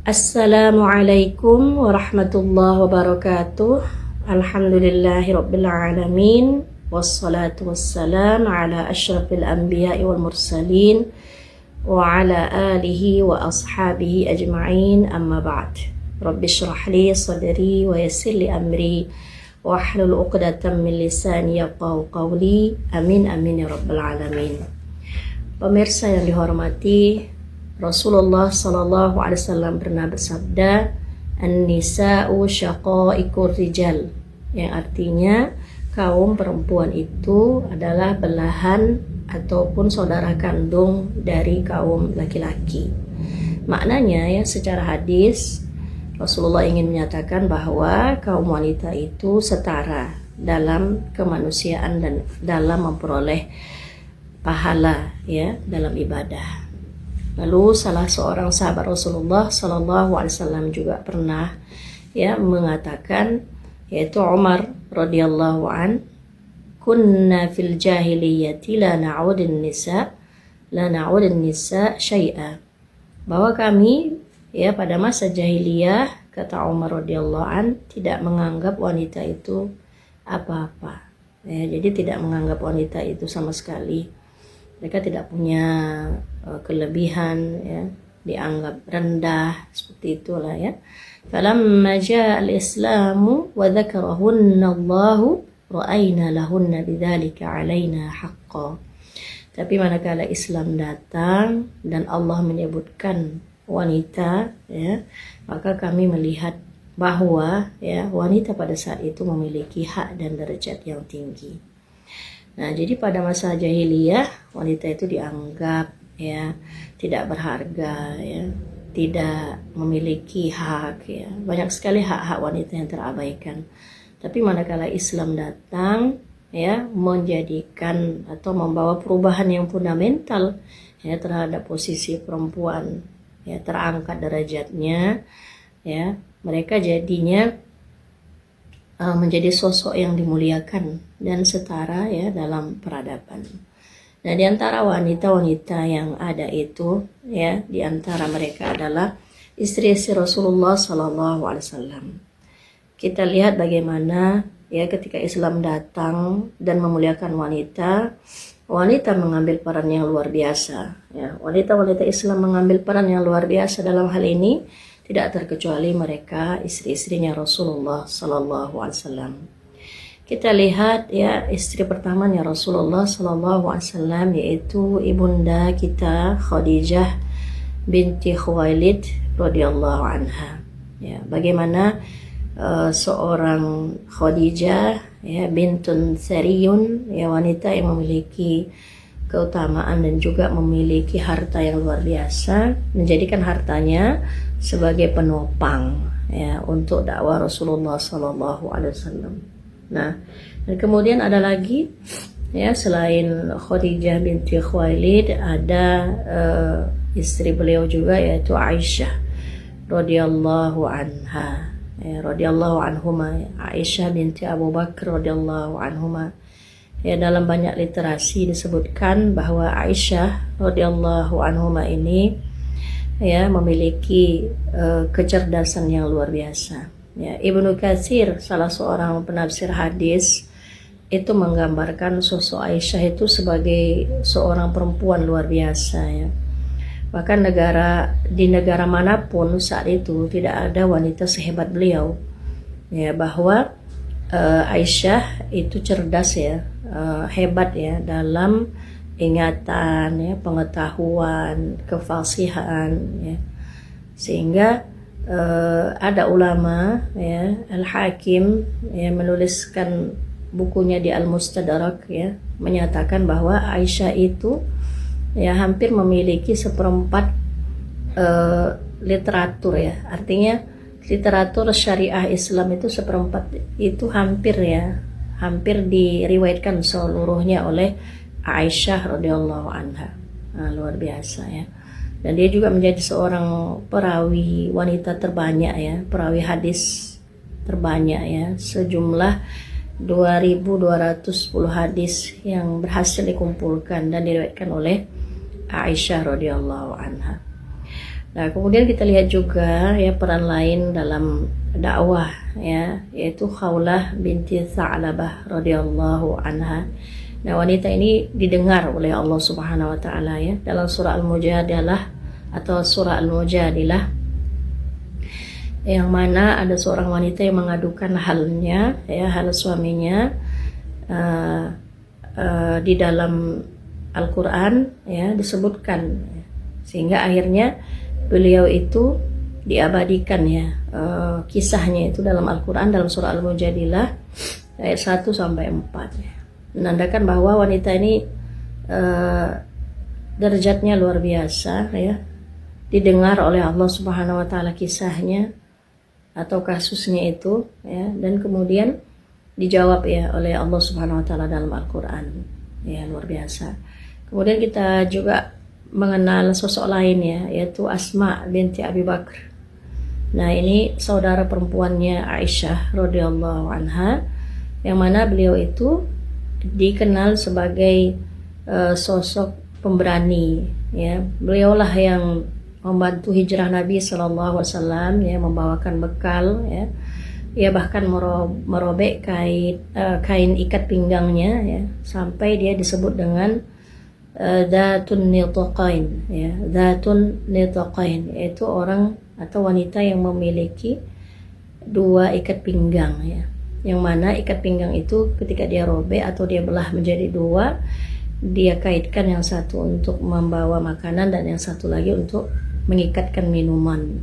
Assalamualaikum warahmatullahi wabarakatuh. Alhamdulillahi rabbil alamin. Wassalatu wassalam ala asyrafil anbiya'i wal mursalin wa ala alihi wa ashabihi ajma'in, amma ba'd. Rabbi syrah li sadri wa yassir li amri wa hlul 'uqdatam min lisani yafqahu qawli. Amin amin ya rabbal alamin. Pemirsa yang dihormati, Rasulullah Sallallahu Alaihi Wasallam pernah bersabda, "An-nisa'u syaqa'iqur rijal," yang artinya kaum perempuan itu adalah belahan ataupun saudara kandung dari kaum laki-laki. Maknanya ya, secara hadis Rasulullah ingin menyatakan bahwa kaum wanita itu setara dalam kemanusiaan dan dalam memperoleh pahala ya dalam ibadah. Lalu salah seorang sahabat Rasulullah Sallallahu Alaihi Wasallam juga pernah ya mengatakan, yaitu Umar radhiyallahu an, kunna fil jahiliyati la na'udun nisa syai'a, bahwa kami ya pada masa jahiliyah, kata Umar radhiyallahu an, tidak menganggap wanita itu apa-apa ya, jadi tidak menganggap wanita itu sama sekali. Mereka tidak punya kelebihan ya, dianggap rendah, seperti itulah ya. Falamma jaa al-islamu wa dzakarahunna Allahu ra'ayna lahunna bidzalika 'alaina haqqan. Tapi manakala Islam datang dan Allah menyebutkan wanita ya, maka kami melihat bahwa ya wanita pada saat itu memiliki hak dan derajat yang tinggi. Nah, jadi pada masa jahiliyah wanita itu dianggap ya tidak berharga ya, tidak memiliki hak ya. Banyak sekali hak-hak wanita yang terabaikan. Tapi manakala Islam datang ya, menjadikan atau membawa perubahan yang fundamental ya terhadap posisi perempuan ya, terangkat derajatnya ya, mereka jadinya menjadi sosok yang dimuliakan dan setara ya dalam peradaban. Nah, di antara wanita-wanita yang ada itu ya, di antara mereka adalah istri-istri Rasulullah Sallallahu Alaihi Wasallam. Kita lihat bagaimana ya ketika Islam datang dan memuliakan wanita, wanita mengambil peran yang luar biasa ya. Wanita-wanita Islam mengambil peran yang luar biasa dalam hal ini, tidak terkecuali mereka istri-istrinya Rasulullah Sallallahu Alaihi Wasallam. Kita lihat ya, istri pertamanya Rasulullah Sallallahu Alaihi Wasallam yaitu ibunda kita Khadijah binti Khuwailid radhiyallahu anha. Ya, bagaimana seorang Khadijah ya bintun Sariyun ya, wanita yang memiliki keutamaan dan juga memiliki harta yang luar biasa, menjadikan hartanya sebagai penopang ya untuk dakwah Rasulullah Sallallahu Alaihi Wasallam. Nah, dan kemudian ada lagi ya, selain Khadijah binti Khuwailid ada istri beliau juga, yaitu Aisyah radhiyallahu anha ya, radhiyallahu anhuma, Aisyah binti Abu Bakar radhiyallahu anhuma. Ya, dalam banyak literasi disebutkan bahwa Aisyah radhiyallahu anhuma ini ya memiliki kecerdasan yang luar biasa. Ya, Ibnu Katsir, salah seorang penafsir hadis, itu menggambarkan sosok Aisyah itu sebagai seorang perempuan luar biasa ya. Bahkan di negara manapun saat itu tidak ada wanita sehebat beliau. Ya, bahwa Aisyah itu cerdas ya, hebat ya dalam ingatan ya, pengetahuan, kefasihan ya. Sehingga ada ulama ya, Al-Hakim ya, menuliskan bukunya di Al-Mustadrak ya, menyatakan bahwa Aisyah itu ya hampir memiliki seperempat literatur ya. Artinya literatur syariah Islam itu seperempat itu hampir diriwayatkan seluruhnya oleh Aisyah radhiyallahu anha. Nah, luar biasa ya. Dan dia juga menjadi seorang perawi wanita terbanyak ya, perawi hadis terbanyak ya, sejumlah 2.210 hadis yang berhasil dikumpulkan dan diriwayatkan oleh Aisyah radhiyallahu anha. Nah, kemudian kita lihat juga ya peran lain dalam dakwah ya, yaitu Khawlah binti Tha'labah radhiyallahu anha. Nah, wanita ini didengar oleh Allah Subhanahu wa taala ya dalam surah Al-Mujadilah atau surah Al-Mujadilah, yang mana ada seorang wanita yang mengadukan halnya ya, hal suaminya di dalam Al-Qur'an ya disebutkan, sehingga akhirnya beliau itu diabadikan ya kisahnya itu dalam Al-Quran, dalam surah Al-Mujadilah ayat 1 sampai 4 ya. Menandakan bahwa wanita ini derajatnya luar biasa ya, didengar oleh Allah Subhanahu wa taala kisahnya atau kasusnya itu ya, dan kemudian dijawab ya oleh Allah Subhanahu wa taala dalam Al-Quran ya, luar biasa. Kemudian kita juga mengenal sosok lain ya, yaitu Asma binti Abi Bakr. Nah, ini saudara perempuannya Aisyah radhiyallahu anha, yang mana beliau itu dikenal sebagai sosok pemberani ya. Beliaulah yang membantu hijrah Nabi Shallallahu Alaihi Wasallam ya, membawakan bekal ya. Ia bahkan merobek kain ikat pinggangnya ya, sampai dia disebut dengan Dzatun Nitaqain ya, Dzatun Nitaqain, yaitu orang atau wanita yang memiliki dua ikat pinggang ya, yang mana ikat pinggang itu ketika dia robek atau dia belah menjadi dua, dia kaitkan yang satu untuk membawa makanan dan yang satu lagi untuk mengikatkan minuman.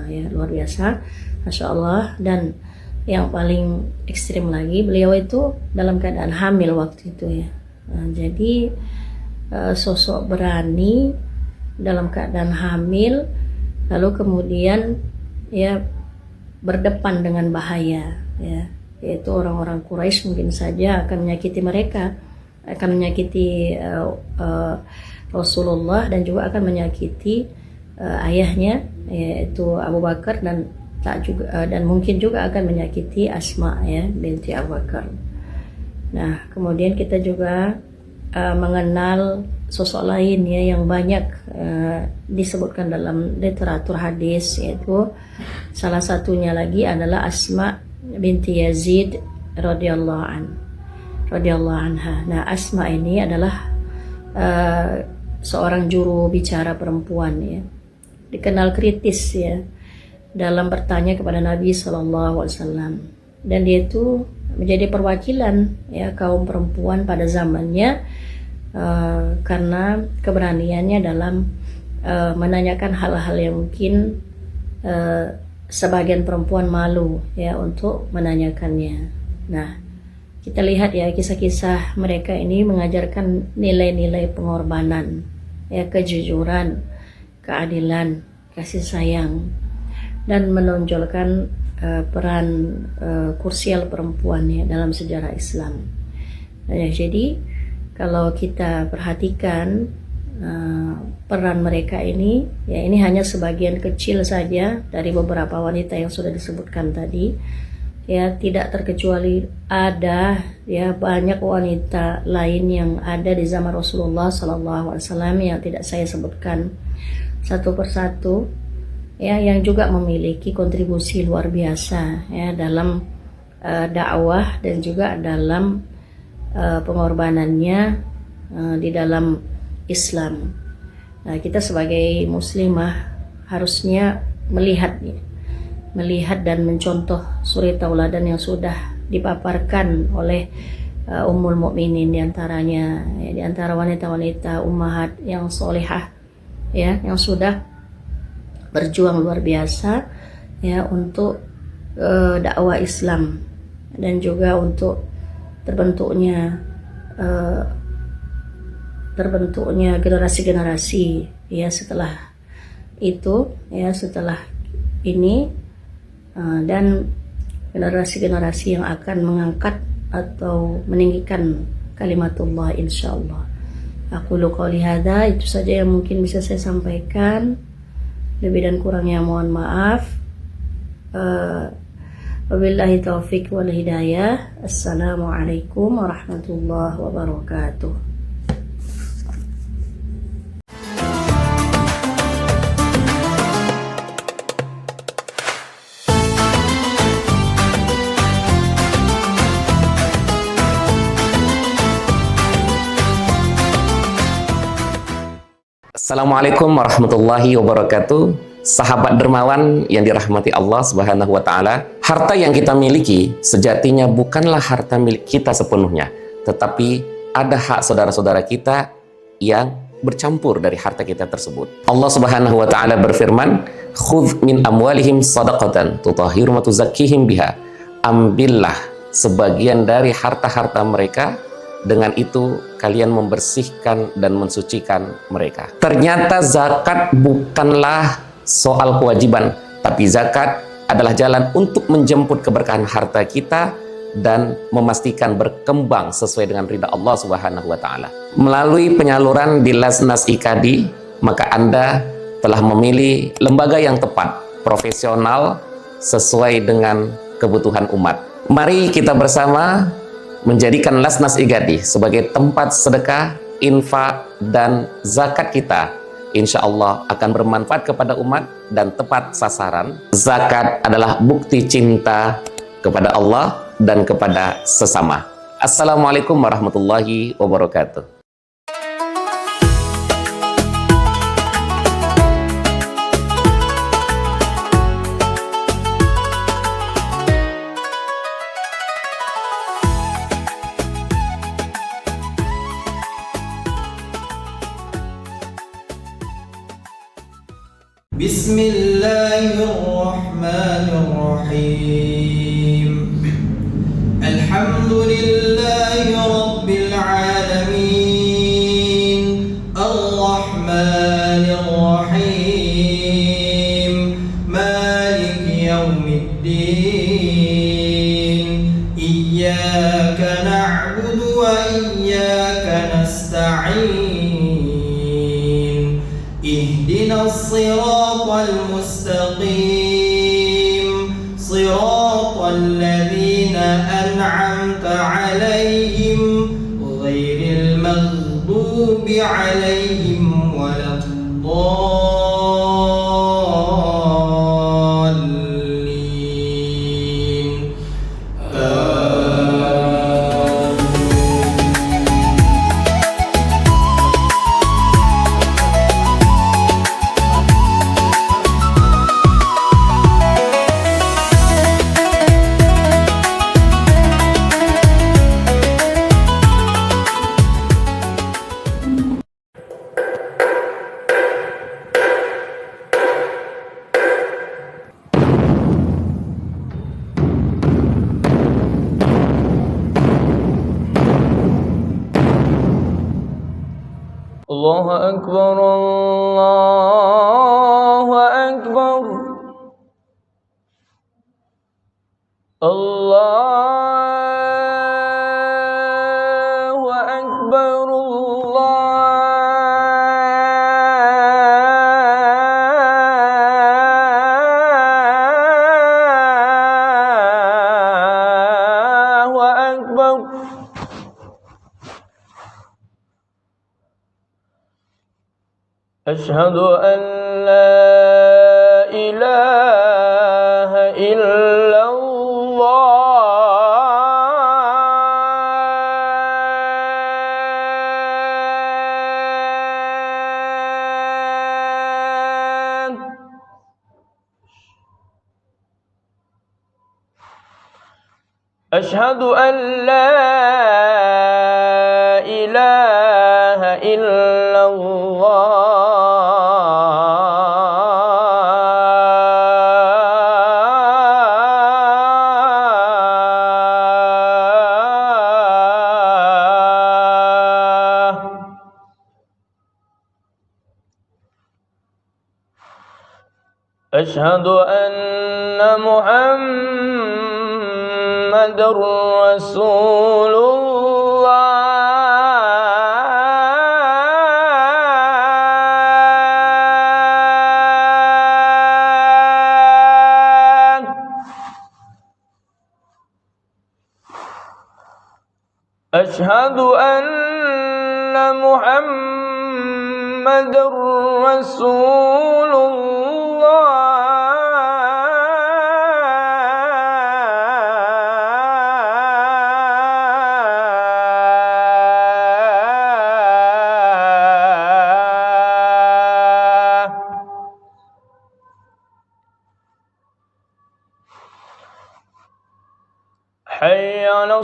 Ya, luar biasa, Masya Allah. Dan yang paling ekstrim lagi, beliau itu dalam keadaan hamil waktu itu ya. Jadi sosok berani dalam keadaan hamil, lalu kemudian ya berdepan dengan bahaya ya, yaitu orang-orang Quraisy mungkin saja akan menyakiti mereka, akan menyakiti Rasulullah, dan juga akan menyakiti ayahnya yaitu Abu Bakar, dan dan mungkin juga akan menyakiti Asma ya binti Abu Bakar. Nah, kemudian kita juga mengenal sosok lain ya yang banyak disebutkan dalam literatur hadis, yaitu salah satunya lagi adalah Asma binti Yazid radhiyallahu anha. Nah, Asma ini adalah seorang juru bicara perempuan ya, dikenal kritis ya dalam bertanya kepada Nabi Shallallahu Alaihi Wasallam, dan dia itu menjadi perwakilan ya kaum perempuan pada zamannya karena keberaniannya dalam menanyakan hal-hal yang mungkin sebagian perempuan malu ya untuk menanyakannya. Nah, kita lihat ya kisah-kisah mereka ini mengajarkan nilai-nilai pengorbanan ya, kejujuran, keadilan, kasih sayang, dan menonjolkan peran krusial perempuan ya dalam sejarah Islam. Nah, ya, jadi kalau kita perhatikan peran mereka ini ya, ini hanya sebagian kecil saja dari beberapa wanita yang sudah disebutkan tadi ya, tidak terkecuali ada ya banyak wanita lain yang ada di zaman Rasulullah SAW yang tidak saya sebutkan satu persatu ya, yang juga memiliki kontribusi luar biasa ya dalam dakwah dan juga dalam pengorbanannya di dalam Islam. Nah, kita sebagai muslimah harusnya melihat dan mencontoh suri tauladan yang sudah dipaparkan oleh Ummul Mukminin, diantaranya ya, diantara wanita-wanita ummahat yang solehah ya, yang sudah berjuang luar biasa ya untuk dakwah Islam, dan juga untuk terbentuknya generasi-generasi ya setelah itu ya, setelah ini dan generasi-generasi yang akan mengangkat atau meninggikan kalimatullah insyaallah. Aqulu qouli hadza, itu saja yang mungkin bisa saya sampaikan. Lebih dan kurangnya mohon maaf. Wabillahi taufiq wal hidayah. Assalamualaikum warahmatullahi wabarakatuh. Assalamualaikum warahmatullahi wabarakatuh. Sahabat dermawan yang dirahmati Allah Subhanahu wa taala, harta yang kita miliki sejatinya bukanlah harta milik kita sepenuhnya, tetapi ada hak saudara-saudara kita yang bercampur dari harta kita tersebut. Allah Subhanahu wa taala berfirman, "Khudz min amwalihim shadaqatan tutahhiruhum wa tuzakkihim biha." Ambillah sebagian dari harta-harta mereka, dengan itu kalian membersihkan dan mensucikan mereka. Ternyata zakat bukanlah soal kewajiban, tapi zakat adalah jalan untuk menjemput keberkahan harta kita dan memastikan berkembang sesuai dengan ridha Allah Subhanahu wa taala. Melalui penyaluran di Lasnas IKADI, maka Anda telah memilih lembaga yang tepat, profesional, sesuai dengan kebutuhan umat. Mari kita bersama menjadikan Lasnas IKADI sebagai tempat sedekah, infak, dan zakat kita. Insya Allah akan bermanfaat kepada umat dan tepat sasaran. Zakat adalah bukti cinta kepada Allah dan kepada sesama. Assalamualaikum warahmatullahi wabarakatuh. Bismillahirrahmanirrahim. Alhamdulillahi rabbil alamin. Ar-Rahmanir-Rahim. Maliki yaumiddin. Iyyaka na'budu wa iyyaka nasta'in. Ihdinas siratal mustaqim, siratal ladzina an'amta 'alaihim ghairil maghdubi 'alaihim waladdallin. Allahu Akbar, Allahu Akbar, Allahu Akbar, Allahu Akbar. أشهد أن لا إله إلا الله. أشهد أن لا إله إلا الله. أشهد أن محمد رسول الله. أشهد أن محمد رسول الله. حي على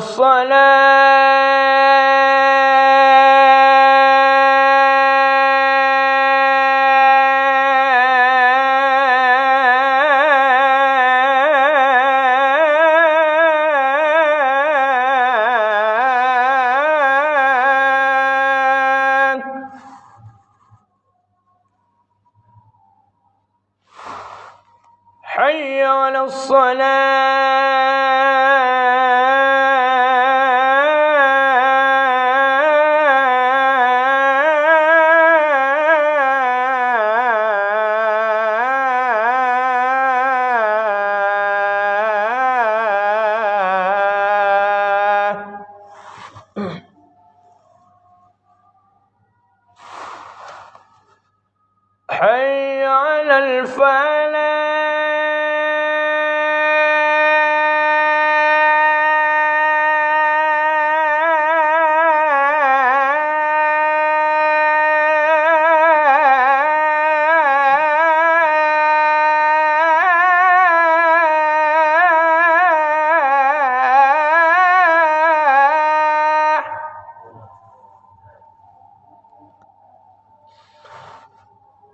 الصلاة حي على الصلاة حي على الفلاح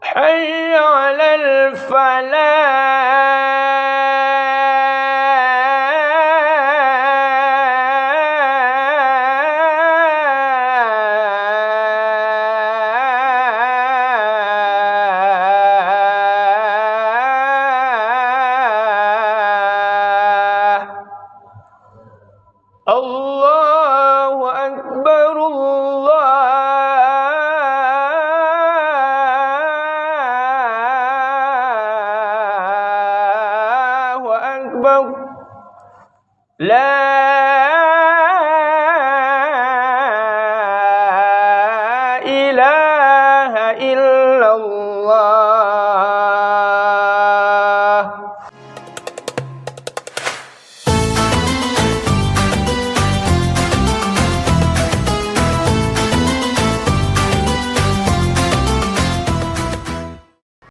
حي على الفلاح الله أكبر الله أكبر لا